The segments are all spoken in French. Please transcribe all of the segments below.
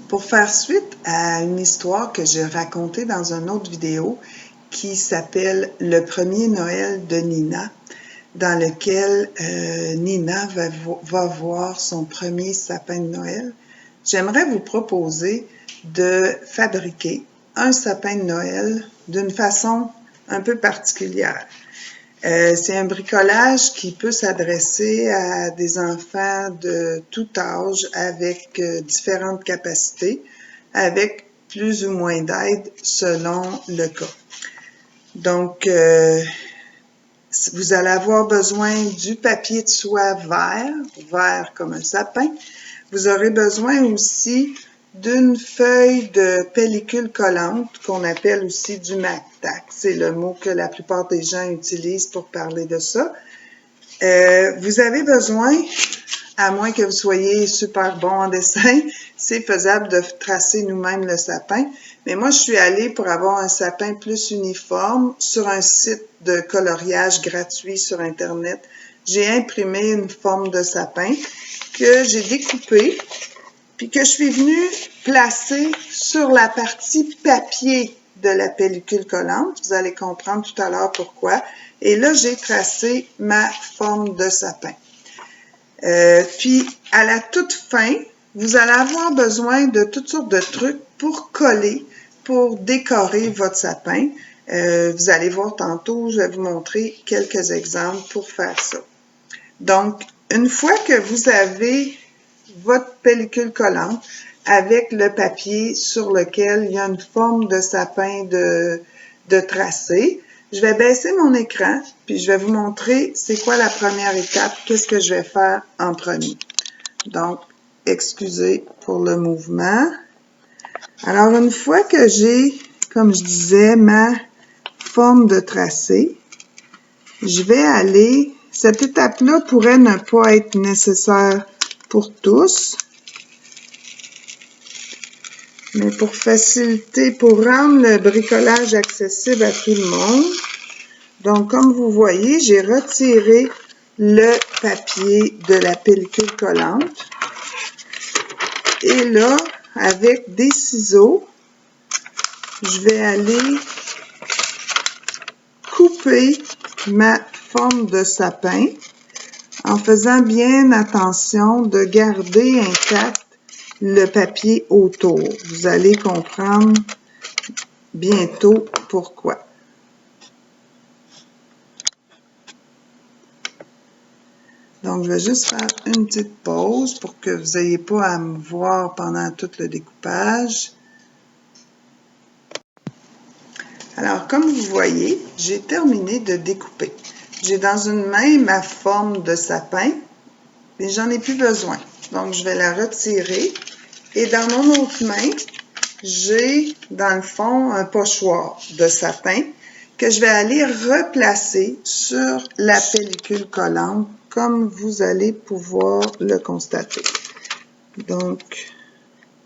Pour faire suite à une histoire que j'ai racontée dans une autre vidéo qui s'appelle « Le premier Noël de Nina », dans lequel Nina va voir son premier sapin de Noël, j'aimerais vous proposer de fabriquer un sapin de Noël d'une façon un peu particulière. C'est un bricolage qui peut s'adresser à des enfants de tout âge avec différentes capacités, avec plus ou moins d'aide selon le cas. Donc, vous allez avoir besoin du papier de soie vert comme un sapin. Vous aurez besoin aussi d'une feuille de pellicule collante qu'on appelle aussi du Mac-Tac. C'est le mot que la plupart des gens utilisent pour parler de ça. Vous avez besoin, à moins que vous soyez super bon en dessin, c'est faisable de tracer nous-mêmes le sapin. Mais moi, je suis allée pour avoir un sapin plus uniforme sur un site de coloriage gratuit sur Internet. J'ai imprimé une forme de sapin que j'ai découpée, puis que je suis venue placer sur la partie papier de la pellicule collante. Vous allez comprendre tout à l'heure pourquoi. Et là, j'ai tracé ma forme de sapin. Puis, à la toute fin, vous allez avoir besoin de toutes sortes de trucs pour coller, pour décorer votre sapin. Vous allez voir tantôt, je vais vous montrer quelques exemples pour faire ça. Donc, une fois que vous avez votre pellicule collante avec le papier sur lequel il y a une forme de sapin de tracé, je vais baisser mon écran, puis je vais vous montrer c'est quoi la première étape, qu'est-ce que je vais faire en premier. Donc, excusez pour le mouvement. Alors, une fois que j'ai, comme je disais, ma forme de tracé, je vais aller, cette étape-là pourrait ne pas être nécessaire pour tous, mais pour faciliter, pour rendre le bricolage accessible à tout le monde, donc comme vous voyez, j'ai retiré le papier de la pellicule collante et là, avec des ciseaux, je vais aller couper ma forme de sapin en faisant bien attention de garder intact le papier autour. Vous allez comprendre bientôt pourquoi. Donc, je vais juste faire une petite pause pour que vous n'ayez pas à me voir pendant tout le découpage. Alors, comme vous voyez, j'ai terminé de découper. J'ai dans une main ma forme de sapin, mais j'en ai plus besoin. Donc, je vais la retirer. Et dans mon autre main, j'ai, dans le fond, un pochoir de sapin que je vais aller replacer sur la pellicule collante, comme vous allez pouvoir le constater. Donc,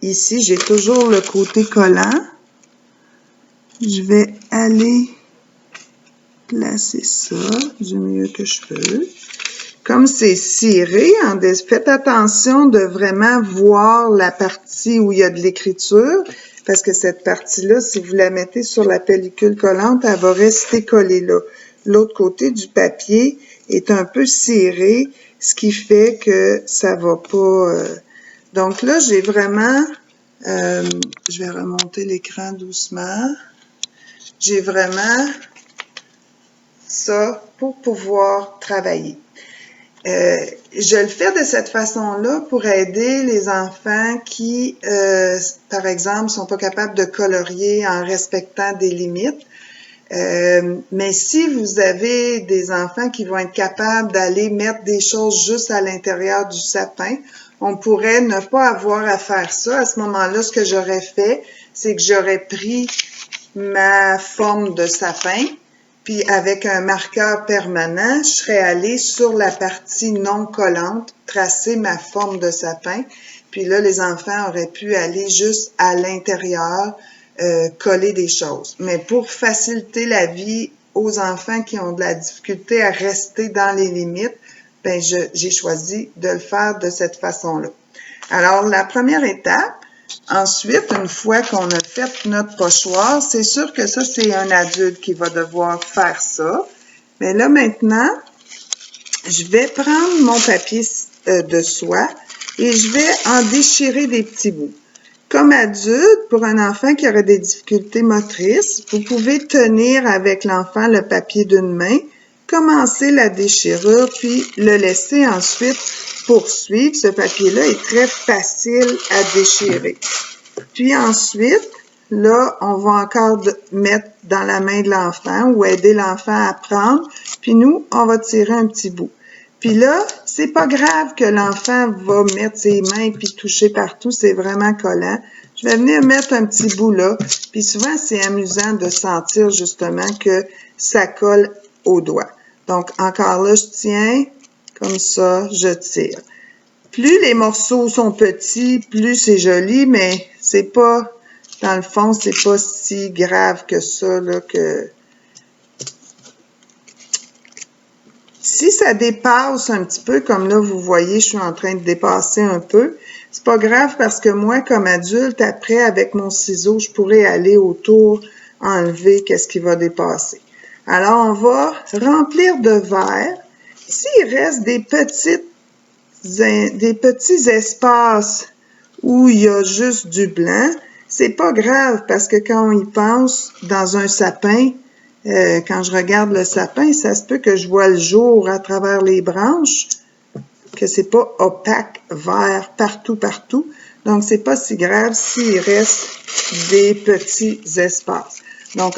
ici, j'ai toujours le côté collant. Je vais aller placer ça du mieux que je peux. Comme c'est ciré, faites attention de vraiment voir la partie où il y a de l'écriture, parce que cette partie-là, si vous la mettez sur la pellicule collante, elle va rester collée là. L'autre côté du papier est un peu ciré, ce qui fait que ça va pas... Donc là, j'ai vraiment... je vais remonter l'écran doucement. J'ai vraiment ça pour pouvoir travailler. Je le fais de cette façon-là pour aider les enfants qui, par exemple, sont pas capables de colorier en respectant des limites. Mais si vous avez des enfants qui vont être capables d'aller mettre des choses juste à l'intérieur du sapin, on pourrait ne pas avoir à faire ça. À ce moment-là, ce que j'aurais fait, c'est que j'aurais pris ma forme de sapin, puis avec un marqueur permanent, je serais allée sur la partie non collante, tracer ma forme de sapin, puis là, les enfants auraient pu aller juste à l'intérieur, coller des choses. Mais pour faciliter la vie aux enfants qui ont de la difficulté à rester dans les limites, ben j'ai choisi de le faire de cette façon-là. Alors, la première étape, Ensuite, une fois qu'on a fait notre pochoir, c'est sûr que ça, c'est un adulte qui va devoir faire ça. Mais là, maintenant, je vais prendre mon papier de soie et je vais en déchirer des petits bouts. Comme adulte, pour un enfant qui aurait des difficultés motrices, vous pouvez tenir avec l'enfant le papier d'une main, commencer la déchirure, puis le laisser ensuite poursuivre. Ce papier-là est très facile à déchirer. Puis ensuite, là, on va encore mettre dans la main de l'enfant ou aider l'enfant à prendre. Puis nous, on va tirer un petit bout. Puis là, c'est pas grave que l'enfant va mettre ses mains puis toucher partout, c'est vraiment collant. Je vais venir mettre un petit bout là. Puis souvent, c'est amusant de sentir justement que ça colle au doigt. Donc, encore là, je tiens, comme ça, je tire. Plus les morceaux sont petits, plus c'est joli, mais c'est pas, dans le fond, c'est pas si grave que ça, là, que... Si ça dépasse un petit peu, comme là, vous voyez, je suis en train de dépasser un peu, c'est pas grave parce que moi, comme adulte, après, avec mon ciseau, je pourrais aller autour, enlever qu'est-ce qui va dépasser. Alors, on va remplir de verre. S'il reste des petits espaces où il y a juste du blanc, c'est pas grave parce que quand on y pense, dans un sapin, quand je regarde le sapin, ça se peut que je vois le jour à travers les branches, que c'est pas opaque, vert, partout. Donc, c'est pas si grave s'il reste des petits espaces. Donc,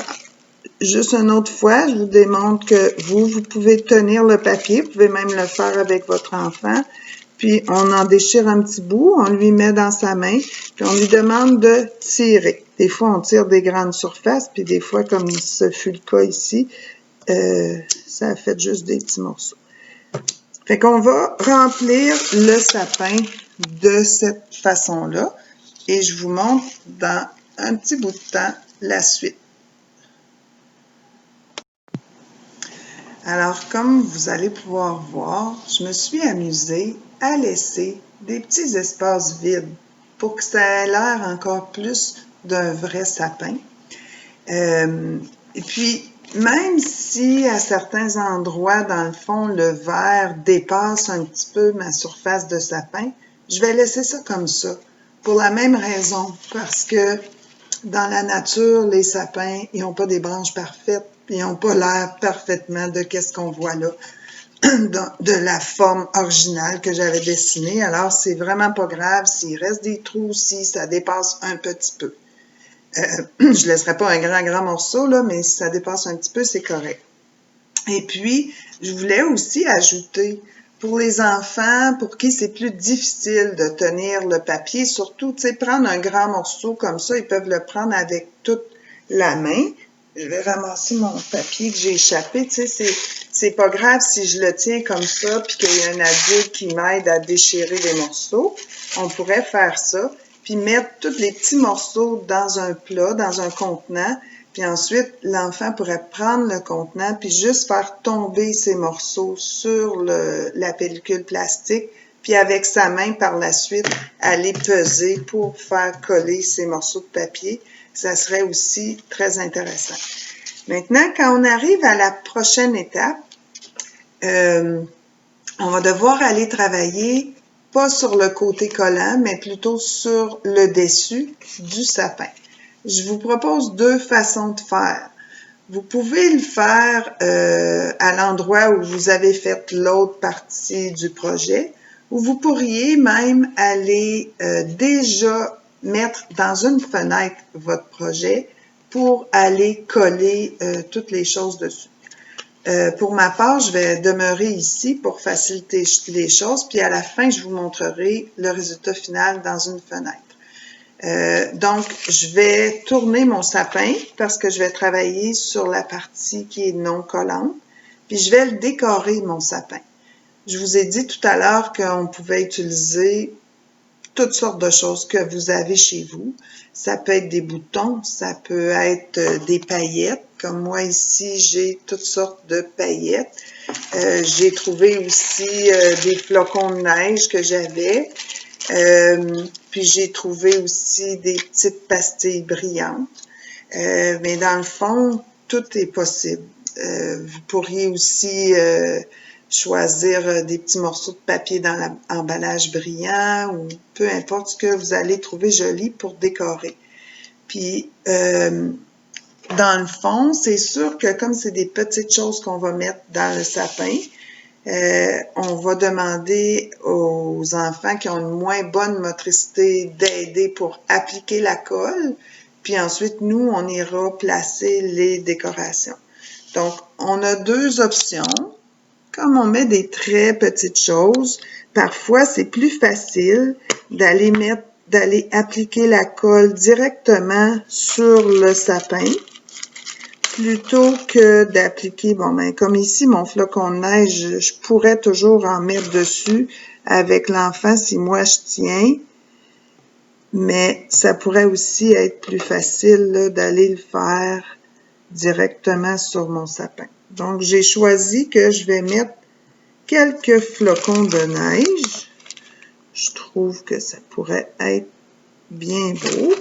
juste une autre fois, je vous démontre que vous pouvez tenir le papier, vous pouvez même le faire avec votre enfant, puis on en déchire un petit bout, on lui met dans sa main, puis on lui demande de tirer. Des fois, on tire des grandes surfaces, puis des fois, comme ce fut le cas ici, ça a fait juste des petits morceaux. Fait qu'on va remplir le sapin de cette façon-là, et je vous montre dans un petit bout de temps la suite. Alors, comme vous allez pouvoir voir, je me suis amusée à laisser des petits espaces vides pour que ça ait l'air encore plus d'un vrai sapin. Et puis, même si à certains endroits, dans le fond, le verre dépasse un petit peu ma surface de sapin, je vais laisser ça comme ça, pour la même raison, parce que dans la nature, les sapins, ils n'ont pas des branches parfaites, ils n'ont pas l'air parfaitement de qu'est-ce qu'on voit là, de la forme originale que j'avais dessinée. Alors, c'est vraiment pas grave s'il reste des trous, si ça dépasse un petit peu. Je laisserai pas un grand morceau, là, mais si ça dépasse un petit peu, c'est correct. Et puis, je voulais aussi ajouter, pour les enfants, pour qui c'est plus difficile de tenir le papier, surtout, tu sais, prendre un grand morceau comme ça, ils peuvent le prendre avec toute la main. Je vais ramasser mon papier que j'ai échappé, tu sais, c'est pas grave si je le tiens comme ça, puis qu'il y a un adulte qui m'aide à déchirer les morceaux. On pourrait faire ça, puis mettre tous les petits morceaux dans un plat, dans un contenant, puis ensuite, l'enfant pourrait prendre le contenant puis juste faire tomber ces morceaux sur la pellicule plastique, puis avec sa main par la suite, aller peser pour faire coller ces morceaux de papier. Ça serait aussi très intéressant. Maintenant, quand on arrive à la prochaine étape, on va devoir aller travailler pas sur le côté collant, mais plutôt sur le dessus du sapin. Je vous propose deux façons de faire. Vous pouvez le faire à l'endroit où vous avez fait l'autre partie du projet, ou vous pourriez même aller déjà mettre dans une fenêtre votre projet pour aller coller toutes les choses dessus. Pour ma part, je vais demeurer ici pour faciliter les choses, puis à la fin, je vous montrerai le résultat final dans une fenêtre. Donc, je vais tourner mon sapin parce que je vais travailler sur la partie qui est non collante, puis je vais le décorer, mon sapin. Je vous ai dit tout à l'heure qu'on pouvait utiliser toutes sortes de choses que vous avez chez vous. Ça peut être des boutons, ça peut être des paillettes. Comme moi ici, j'ai toutes sortes de paillettes. J'ai trouvé aussi des flocons de neige que j'avais. Puis j'ai trouvé aussi des petites pastilles brillantes. Mais dans le fond, tout est possible. Vous pourriez aussi choisir des petits morceaux de papier dans l'emballage brillant ou peu importe ce que vous allez trouver joli pour décorer. Puis, dans le fond, c'est sûr que comme c'est des petites choses qu'on va mettre dans le sapin, on va demander aux enfants qui ont une moins bonne motricité d'aider pour appliquer la colle. Puis ensuite, nous, on ira placer les décorations. Donc, on a deux options. Comme on met des très petites choses, parfois, c'est plus facile d'aller appliquer la colle directement sur le sapin plutôt que d'appliquer, bon, ben, comme ici, mon flocon de neige, je pourrais toujours en mettre dessus avec l'enfant si moi je tiens, mais ça pourrait aussi être plus facile d'aller le faire directement sur mon sapin. Donc, j'ai choisi que je vais mettre quelques flocons de neige. Je trouve que ça pourrait être bien beau.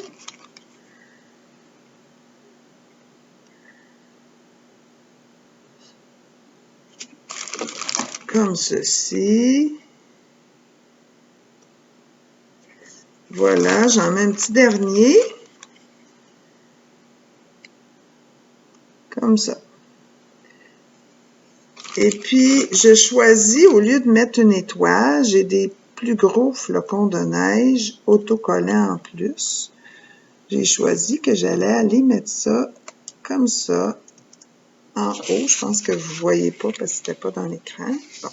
Comme ceci. Voilà, j'en mets un petit dernier. Comme ça. Et puis, je choisis, au lieu de mettre une étoile, j'ai des plus gros flocons de neige autocollants en plus. J'ai choisi que j'allais aller mettre ça comme ça en haut. Je pense que vous ne voyez pas parce que c'était pas dans l'écran. Bon.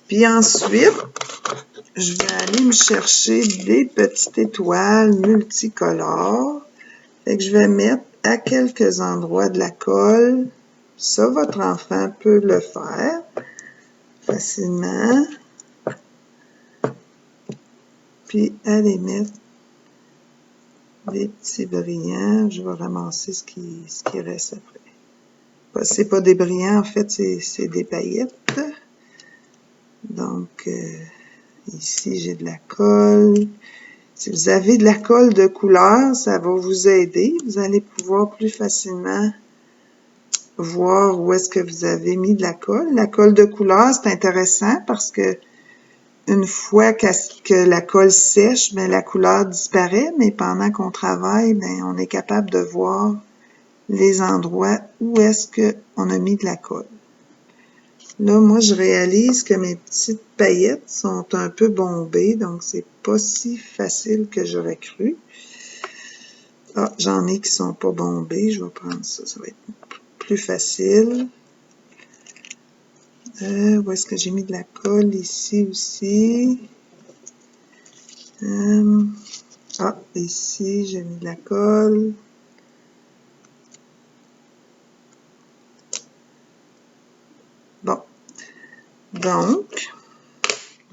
Puis ensuite, je vais aller me chercher des petites étoiles multicolores. Fait que je vais mettre à quelques endroits de la colle. Ça, votre enfant peut le faire facilement. Puis, aller mettre des petits brillants. Je vais ramasser ce qui reste après. C'est pas des brillants, en fait, c'est des paillettes. Donc, ici, j'ai de la colle. Si vous avez de la colle de couleur, ça va vous aider. Vous allez pouvoir plus facilement voir où est-ce que vous avez mis de la colle. La colle de couleur, c'est intéressant parce que une fois que la colle sèche, bien, la couleur disparaît, mais pendant qu'on travaille, bien, on est capable de voir les endroits où est-ce qu'on a mis de la colle. Là, moi, je réalise que mes petites paillettes sont un peu bombées, donc c'est pas si facile que j'aurais cru. Ah, j'en ai qui sont pas bombées, je vais prendre ça, ça va être plus facile. Où est-ce que j'ai mis de la colle? Ici aussi. Ah, ici, j'ai mis de la colle. Bon. Donc,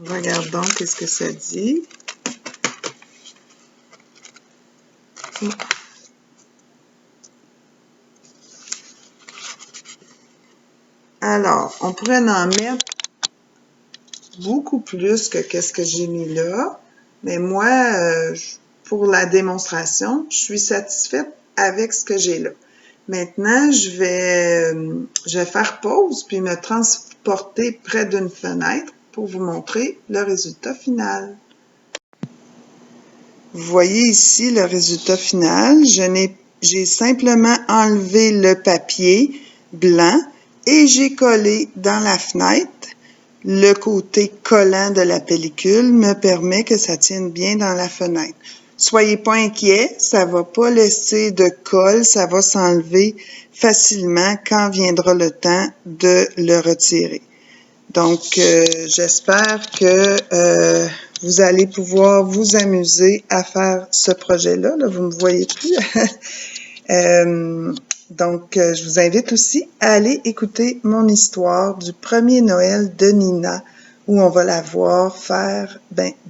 regardons qu'est-ce que ça dit. Alors, on pourrait en mettre beaucoup plus que qu'est-ce que j'ai mis là. Mais moi, pour la démonstration, je suis satisfaite avec ce que j'ai là. Maintenant, je vais faire pause puis me transporter près d'une fenêtre pour vous montrer le résultat final. Vous voyez ici le résultat final. J'ai simplement enlevé le papier blanc et j'ai collé dans la fenêtre. Le côté collant de la pellicule me permet que ça tienne bien dans la fenêtre. Soyez pas inquiets, ça va pas laisser de colle, ça va s'enlever facilement quand viendra le temps de le retirer. Donc, j'espère que vous allez pouvoir vous amuser à faire ce projet-là. Là, vous ne me voyez plus. Donc, je vous invite aussi à aller écouter mon histoire du premier Noël de Nina, où on va la voir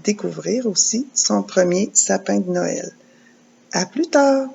découvrir aussi son premier sapin de Noël. À plus tard!